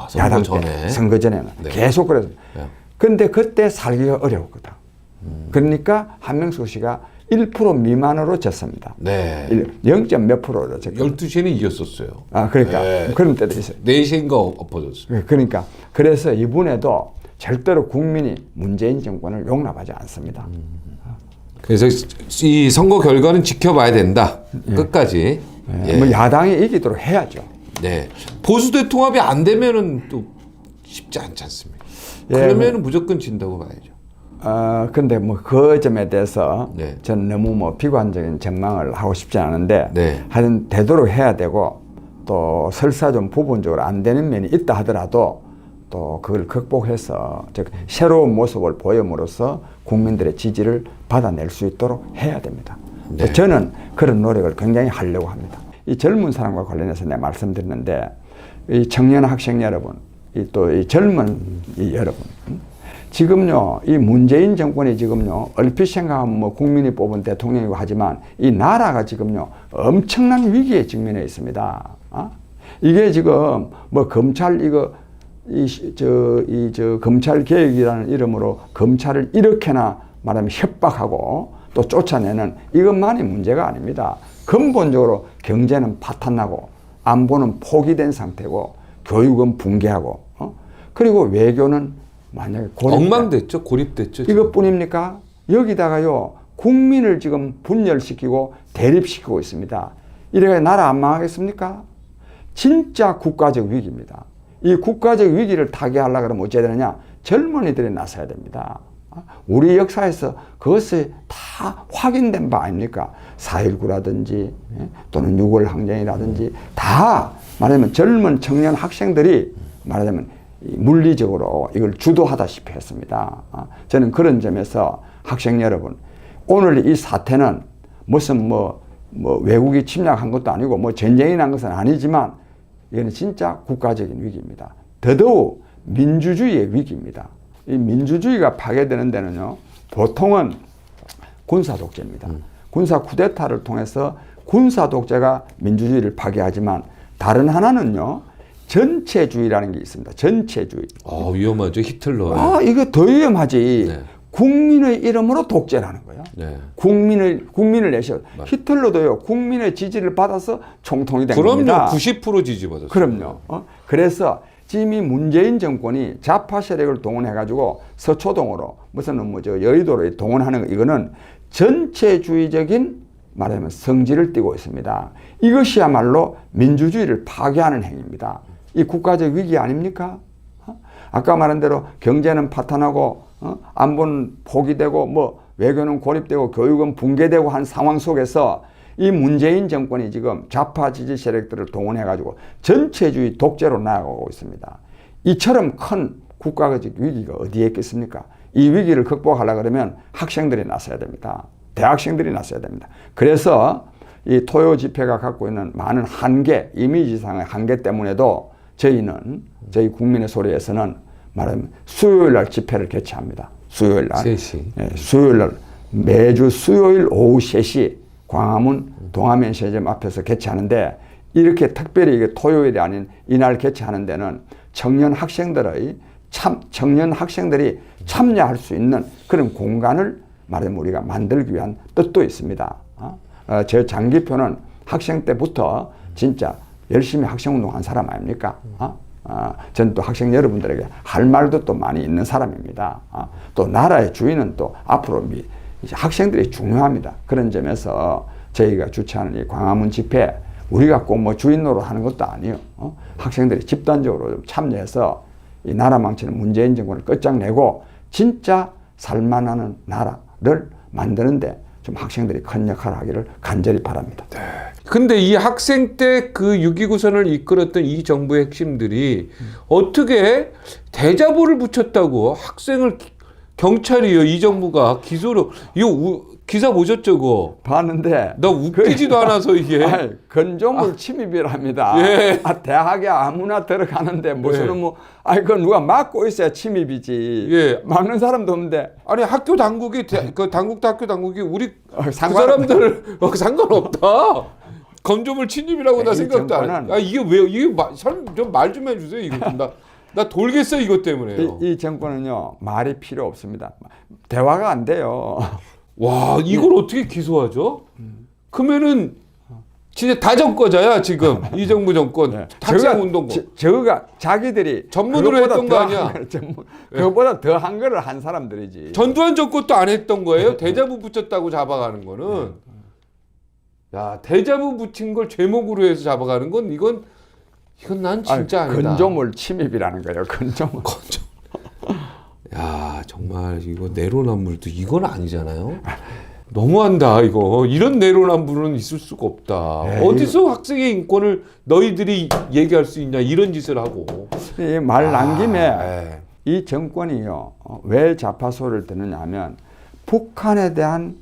선거 야당 전에. 때, 선거 전에는 네. 계속 그래서. 네. 그런데 그때 살기가 어려웠거든. 그러니까 한명숙 씨가 1% 미만으로 졌습니다. 네. 0. 몇 프로로 졌거든요. 12시에는 이겼었어요. 그러니까 네. 그런 때도 있어요. 4시인가 엎어졌어요. 그러니까 그래서 이번에도 절대로 국민이 문재인 정권을 용납하지 않습니다. 그래서 이 선거 결과는 지켜봐야 된다. 끝까지. 예. 뭐 야당이 이기도록 해야죠. 네. 보수 대통합이 안 되면은 또 쉽지 않지 않습니까? 예, 그러면은 무조건 진다고 봐야죠. 근데 뭐 그 점에 대해서 네. 전 너무 뭐 비관적인 전망을 하고 싶지 않은데 네. 하여튼 되도록 해야 되고 또 설사 좀 부분적으로 안 되는 면이 있다 하더라도 또 그걸 극복해서 즉 새로운 모습을 보임으로써 국민들의 지지를 받아낼 수 있도록 해야 됩니다. 네. 저는 그런 노력을 굉장히 하려고 합니다. 이 젊은 사람과 관련해서 내가 말씀드렸는데 이 청년 학생 여러분, 또 이 젊은 이 여러분, 지금요 이 문재인 정권이 지금요 얼핏 생각하면 뭐 국민이 뽑은 대통령이고 하지만 이 나라가 지금요 엄청난 위기에 직면해 있습니다. 이게 지금 뭐 검찰 검찰 개혁이라는 이름으로 검찰을 이렇게나 말하면 협박하고 또 쫓아내는 이것만이 문제가 아닙니다. 근본적으로 경제는 파탄나고 안보는 포기된 상태고 교육은 붕괴하고 그리고 외교는 만약에 엉망됐죠. 고립됐죠. 지금. 이것뿐입니까? 여기다가요 국민을 지금 분열시키고 대립시키고 있습니다. 이래가 나라 안 망하겠습니까? 진짜 국가적 위기입니다. 이 국가적 위기를 타개하려고 그러면 어찌해야 되느냐? 젊은이들이 나서야 됩니다. 우리 역사에서 그것이 다 확인된 바 아닙니까? 4.19라든지 또는 6월 항쟁이라든지 다 말하자면 젊은 청년 학생들이 말하자면 물리적으로 이걸 주도하다시피 했습니다. 저는 그런 점에서 학생 여러분, 오늘 이 사태는 무슨 뭐 외국이 침략한 것도 아니고 뭐 전쟁이 난 것은 아니지만 이거는 진짜 국가적인 위기입니다. 더더욱 민주주의의 위기입니다. 이 민주주의가 파괴되는 데는요, 보통은 군사 독재입니다. 군사 쿠데타를 통해서 군사 독재가 민주주의를 파괴하지만 다른 하나는요, 전체주의라는 게 있습니다. 전체주의. 위험하죠. 히틀러. 이거 더 위험하지. 네. 국민의 이름으로 독재라는 거예요. 네. 국민을 내셔. 히틀러도요, 국민의 지지를 받아서 총통이 된 겁니다. 그럼요. 90% 지지받았어요. 그럼요. 그래서 지금 이 문재인 정권이 좌파 세력을 동원해가지고 서초동으로 무슨 여의도로 동원하는 거, 이거는 전체주의적인 말하자면 성질을 띠고 있습니다. 이것이야말로 민주주의를 파괴하는 행위입니다. 이 국가적 위기 아닙니까? 아까 말한 대로 경제는 파탄하고 안보는 포기되고 뭐 외교는 고립되고 교육은 붕괴되고 한 상황 속에서 이 문재인 정권이 지금 좌파 지지 세력들을 동원해가지고 전체주의 독재로 나아가고 있습니다. 이처럼 큰 국가적 위기가 어디에 있겠습니까? 이 위기를 극복하려고 그러면 학생들이 나서야 됩니다. 대학생들이 나서야 됩니다. 그래서 이 토요 집회가 갖고 있는 많은 한계, 이미지상의 한계 때문에도 저희는 저희 국민의 소리에서는 말하면 수요일 날 집회를 개최합니다. 수요일 날. 3시. 네, 수요일 날 매주 수요일 오후 3시 광화문 동아면세점 앞에서 개최하는데 이렇게 특별히 이게 토요일이 아닌 이날 개최하는 데는 청년 학생들의 청년 학생들이 참여할 수 있는 그런 공간을 말하자면 우리가 만들기 위한 뜻도 있습니다. 제 장기표는 학생 때부터 진짜 열심히 학생운동한 사람 아닙니까? 저는 또 학생 여러분들에게 할 말도 또 많이 있는 사람입니다. 또 나라의 주인은 또 앞으로 이제 학생들이 중요합니다. 그런 점에서 저희가 주최하는 이 광화문 집회 우리가 꼭 뭐 주인 노릇하는 것도 아니에요. 학생들이 집단적으로 좀 참여해서 이 나라 망치는 문재인 정권을 끝장내고 진짜 살만하는 나라를 만드는데 좀 학생들이 큰 역할을 하기를 간절히 바랍니다. 네. 근데 이 학생 때 그 6.29선을 이끌었던 이 정부의 핵심들이 어떻게 대자보를 붙였다고 학생을 경찰이요 이 정부가 기소로 이거 기사 보셨죠 그거? 봤는데 나 웃기지도 않아서 이게 건조물 침입이랍니다. 예. 대학에 아무나 들어가는데 무슨 그건 누가 막고 있어야 침입이지. 예. 막는 사람도 없는데. 아니 학교 당국이 그 당국도 학교 당국이 우리 그 사람들 상관없다. 건조물 침입이라고 나 생각도 안 해. 이게 왜 이게 좀 말 좀 해주세요 이거 나 돌겠어 이것 때문에요. 이 정권은요 말이 필요 없습니다. 대화가 안 돼요. 와 이걸 어떻게 기소하죠? 그러면은 진짜 다 정권자야 지금 이 정부 정권 네. 학생운동권. 저거가 자기들이 전문으로 했던 거 아니야? 그거보다 더 한 거를 한 사람들이지. 전두환 정권도 안 했던 거예요? 대자부 붙였다고 잡아가는 거는. 야 대자부 붙인 걸 제목으로 해서 잡아가는 건 이건 난 진짜 아니다. 건조물 침입이라는 거예요. 건조물. 야 정말 이거 내로남불도 이건 아니잖아요. 너무한다 이거. 이런 내로남불은 있을 수가 없다. 에이. 어디서 학생의 인권을 너희들이 얘기할 수 있냐 이런 짓을 하고. 말 난 김에 이 정권이요 왜 좌파소를 듣느냐 하면 북한에 대한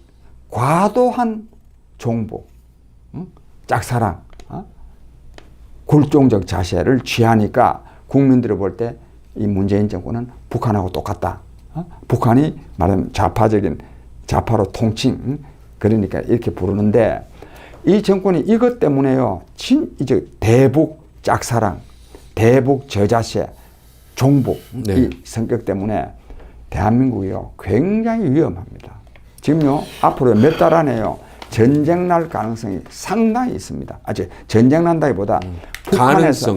과도한 정보, 짝사랑, 굴종적 자세를 취하니까 국민들이 볼 때 이 문재인 정권은 북한하고 똑같다. 북한이 말하면 좌파로 통칭, 그러니까 이렇게 부르는데 이 정권이 이것 때문에요. 이제 대북 짝사랑, 대북 저자세, 종북 이 성격 때문에 대한민국이요 굉장히 위험합니다. 지금요 앞으로 몇 달 안에요 전쟁 날 가능성이 상당히 있습니다. 아직 전쟁 난다기보다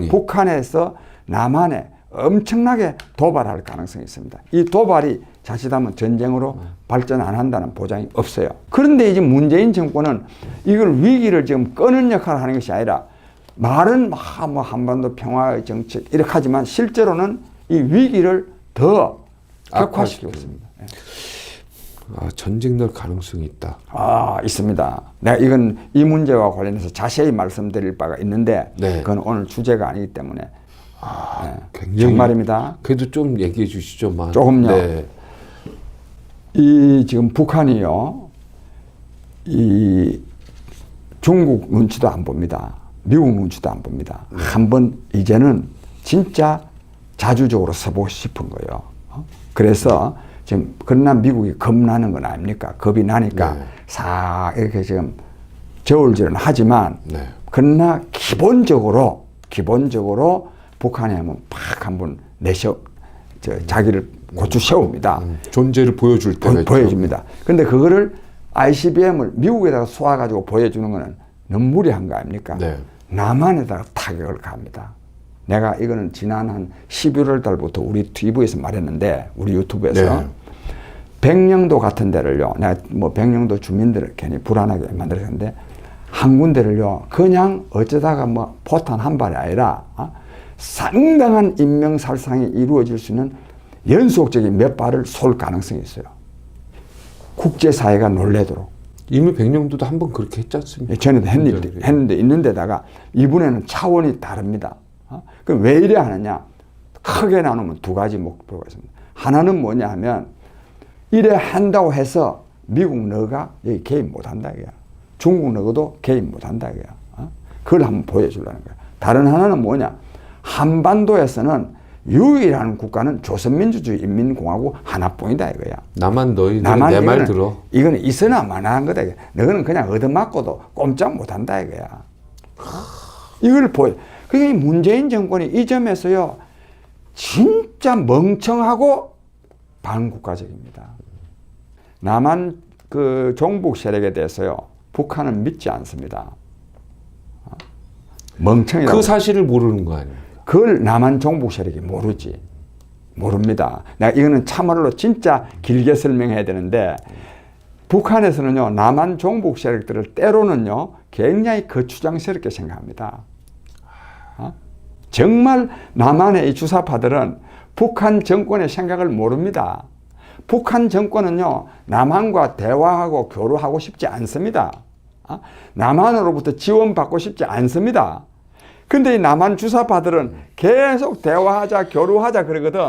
북한에서 남한에 엄청나게 도발할 가능성이 있습니다. 이 도발이 자칫하면 전쟁으로 발전 안 한다는 보장이 없어요. 그런데 이제 문재인 정권은 이걸 위기를 지금 끄는 역할을 하는 것이 아니라 말은 뭐 한반도 평화의 정책 이렇게 하지만 실제로는 이 위기를 더 격화시키고 있습니다. 전쟁 날 가능성이 있다. 있습니다. 내가 이건 이 문제와 관련해서 자세히 말씀드릴 바가 있는데 그건 오늘 주제가 아니기 때문에 굉장히 정말입니다. 그래도 좀 얘기해 주시죠. 조금요. 이 지금 북한이요, 이 중국 눈치도 안 봅니다. 미국 눈치도 안 봅니다. 한번 이제는 진짜 자주적으로 써보고 싶은 거예요. 그래서 지금 그러나 미국이 겁나는 건 아닙니까? 겁이 나니까 싹 이렇게 지금 저울질은 하지만 그러나 기본적으로 북한에 하면 팍 한번 자기를 고추 세웁니다. 존재를 보여줄 때가 보여줍니다. 그런데 그거를 ICBM을 미국에다가 쏘아가지고 보여주는 거는 너무 무리한 거 아닙니까? 남한에다가 타격을 갑니다. 내가 이거는 지난 한 11월 달부터 우리 TV에서 말했는데 우리 유튜브에서 백령도 같은 데를요. 내가 뭐 백령도 주민들을 괜히 불안하게 만들었는데 한 군데를요. 그냥 어쩌다가 뭐 포탄 한 발이 아니라 상당한 인명살상이 이루어질 수 있는 연속적인 몇 발을 쏠 가능성이 있어요. 국제사회가 놀래도록. 이미 백령도도 한번 그렇게 했지 않습니까? 전에도 했는데 있는데다가 이번에는 차원이 다릅니다. 그럼 왜 이래 하느냐? 크게 나누면 두 가지 목표가 있습니다. 하나는 뭐냐 하면 이래 한다고 해서 미국 너가 여기 개입 못한다 이거야. 중국 너도 개입 못한다 이거야. 그걸 한번 보여주려는 거야. 다른 하나는 뭐냐? 한반도에서는 유일한 국가는 조선민주주의 인민공화국 하나뿐이다 이거야. 나만 너희들 내 말 들어. 이거는 있으나 마나한 거다. 너희는 그냥 얻어맞고도 꼼짝 못한다 이거야. 이걸 보여. 그러니까 문재인 정권이 이 점에서요 진짜 멍청하고 반국가적입니다. 남한 그 종북 세력에 대해서요, 북한은 믿지 않습니다. 멍청이라고. 그 사실을 모르는 거 아닙니까? 그걸 남한 종북 세력이 모르지. 모릅니다. 내가 이거는 참말로 진짜 길게 설명해야 되는데, 북한에서는요, 남한 종북 세력들을 때로는요, 굉장히 거추장스럽게 생각합니다. 정말 남한의 이 주사파들은 북한 정권의 생각을 모릅니다. 북한 정권은요, 남한과 대화하고 교류하고 싶지 않습니다. 남한으로부터 지원받고 싶지 않습니다. 근데 이 남한 주사파들은 계속 대화하자, 교류하자 그러거든.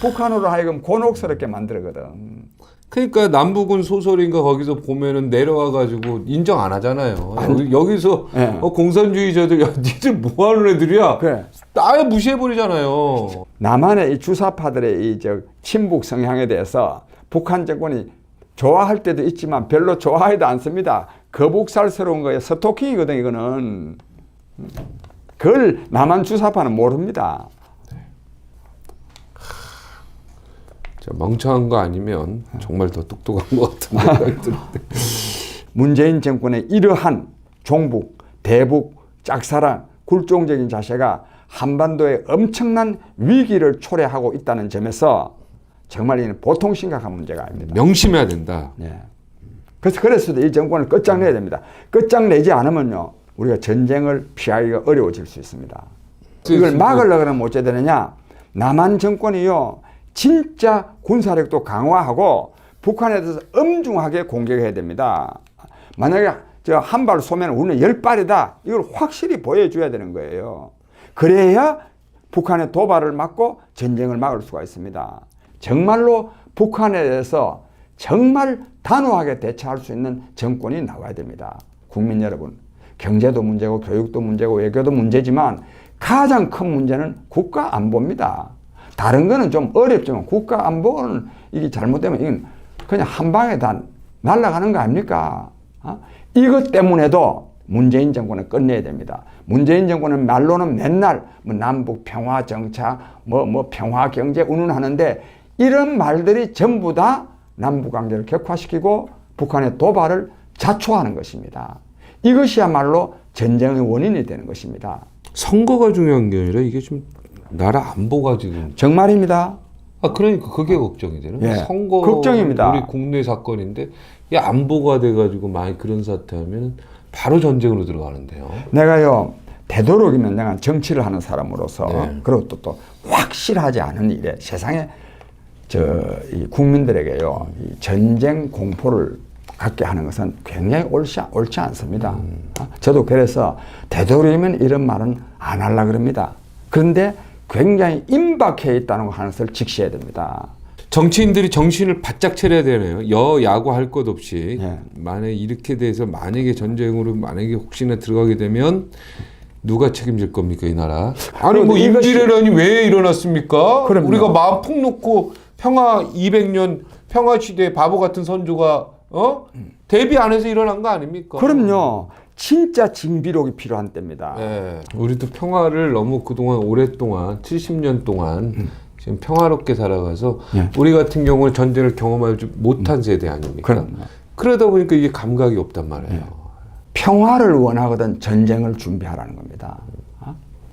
북한으로 하여금 곤혹스럽게 만들거든. 그러니까 남북은 소설인가 거기서 보면은 내려와가지고 인정 안 하잖아요. 여기서 네. 공산주의자들, 야, 니들 뭐 하는 애들이야? 그래. 아예 무시해버리잖아요. 남한의 이 주사파들의 이 친북 성향에 대해서 북한 정권이 좋아할 때도 있지만 별로 좋아하지도 않습니다. 거북살스러운 거에 스토킹이거든, 이거는. 그걸 남한 주사파는 모릅니다. 멍청한 거 아니면 정말 더 똑똑한 것 같은 생각이 드는데. 문재인 정권의 이러한 종북, 대북, 짝사랑, 굴종적인 자세가 한반도에 엄청난 위기를 초래하고 있다는 점에서 정말 이는 보통 심각한 문제가 아닙니다. 명심해야 된다. 네. 그래서 이 정권을 끝장내야 됩니다. 끝장내지 않으면요, 우리가 전쟁을 피하기가 어려워질 수 있습니다. 이걸 막으려고 하면 어찌해야 되느냐? 남한 정권이요, 진짜 군사력도 강화하고 북한에 대해서 엄중하게 공격해야 됩니다. 만약에 한 발 쏘면 우리는 10발이다. 이걸 확실히 보여줘야 되는 거예요. 그래야 북한의 도발을 막고 전쟁을 막을 수가 있습니다. 정말로 북한에 대해서 정말 단호하게 대처할 수 있는 정권이 나와야 됩니다. 국민 여러분, 경제도 문제고 교육도 문제고 외교도 문제지만 가장 큰 문제는 국가 안보입니다. 다른 거는 좀 어렵지만 국가 안보는 이게 잘못되면 이건 그냥 한 방에 다 날아가는 거 아닙니까? 이것 때문에도 문재인 정권은 끝내야 됩니다. 문재인 정권은 말로는 맨날 남북 평화 정착, 평화 경제 운운하는데 이런 말들이 전부 다 남북 관계를 격화시키고 북한의 도발을 자초하는 것입니다. 이것이야말로 전쟁의 원인이 되는 것입니다. 선거가 중요한 게 아니라 이게 좀 나라 안보가 지금. 정말입니다. 그러니까 그게 걱정이 되는 거예요. 예, 선거 걱정입니다. 우리 국내 사건인데 이 안보가 돼가지고 많이 그런 사태하면 바로 전쟁으로 들어가는데요. 내가요, 되도록이면 내가 정치를 하는 사람으로서 네. 그리고 또 확실하지 않은 일에 세상에 이 국민들에게요, 이 전쟁 공포를 갖게 하는 것은 굉장히 옳지 않습니다. 저도 그래서 되도록이면 이런 말은 안 하려고 그럽니다. 그런데 굉장히 임박해 있다는 것을 직시해야 됩니다. 정치인들이 정신을 바짝 차려야 되네요. 여야구 할 것 없이. 예. 만약에 이렇게 돼서 만약에 전쟁으로 만약에 혹시나 들어가게 되면 누가 책임질 겁니까, 이 나라? 아니 뭐 임진왜란이 왜 일어났습니까? 그럼요. 우리가 마음 푹 놓고 평화 200년 평화 시대에 바보 같은 선조가 대비 안 해서 일어난 거 아닙니까? 그럼요. 진짜 진비록이 필요한 때입니다. 네. 우리도 평화를 너무 그동안 오랫동안 70년 동안 지금 평화롭게 살아가서 예. 우리 같은 경우는 전쟁을 경험하지 못한 세대 아닙니까? 그럼요. 그러다 보니까 이게 감각이 없단 말이에요. 평화를 원하거든 전쟁을 준비하라는 겁니다.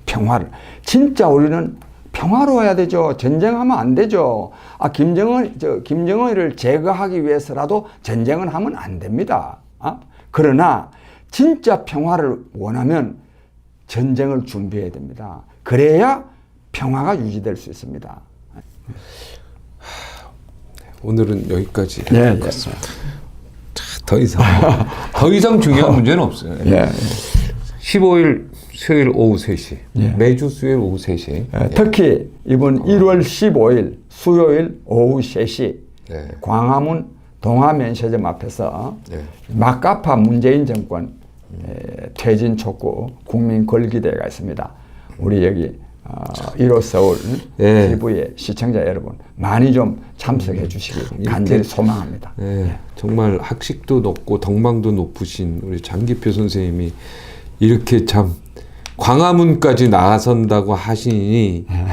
평화를. 진짜 우리는 평화로워야 되죠. 전쟁하면 안 되죠. 김정은을 제거하기 위해서라도 전쟁은 하면 안 됩니다. 그러나 진짜 평화를 원하면 전쟁을 준비해야 됩니다. 그래야 평화가 유지될 수 있습니다. 오늘은 여기까지. 네, 그렇습니다. 더 이상 중요한 문제는 없어요. 예. 15일 수요일 오후 3시. 예. 매주 수요일 오후 3시. 예. 특히 이번 1월 15일 수요일 오후 3시 네. 광화문 동아면세점 앞에서 네. 막가파 문재인 정권 퇴진 촉구 국민 걸기대회가 있습니다. 우리 여기 1호 서울 네. TV의 시청자 여러분 많이 좀 참석해 주시기 간절히 소망합니다. 네. 정말 학식도 높고 덕망도 높으신 우리 장기표 선생님이 이렇게 참 광화문까지 나선다고 하시니 참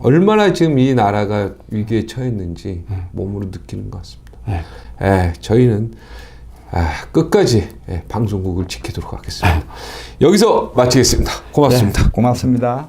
얼마나 지금 이 나라가 위기에 처했는지 몸으로 느끼는 것 같습니다. 저희는 끝까지 방송국을 지키도록 하겠습니다. 여기서 마치겠습니다. 고맙습니다. 고맙습니다.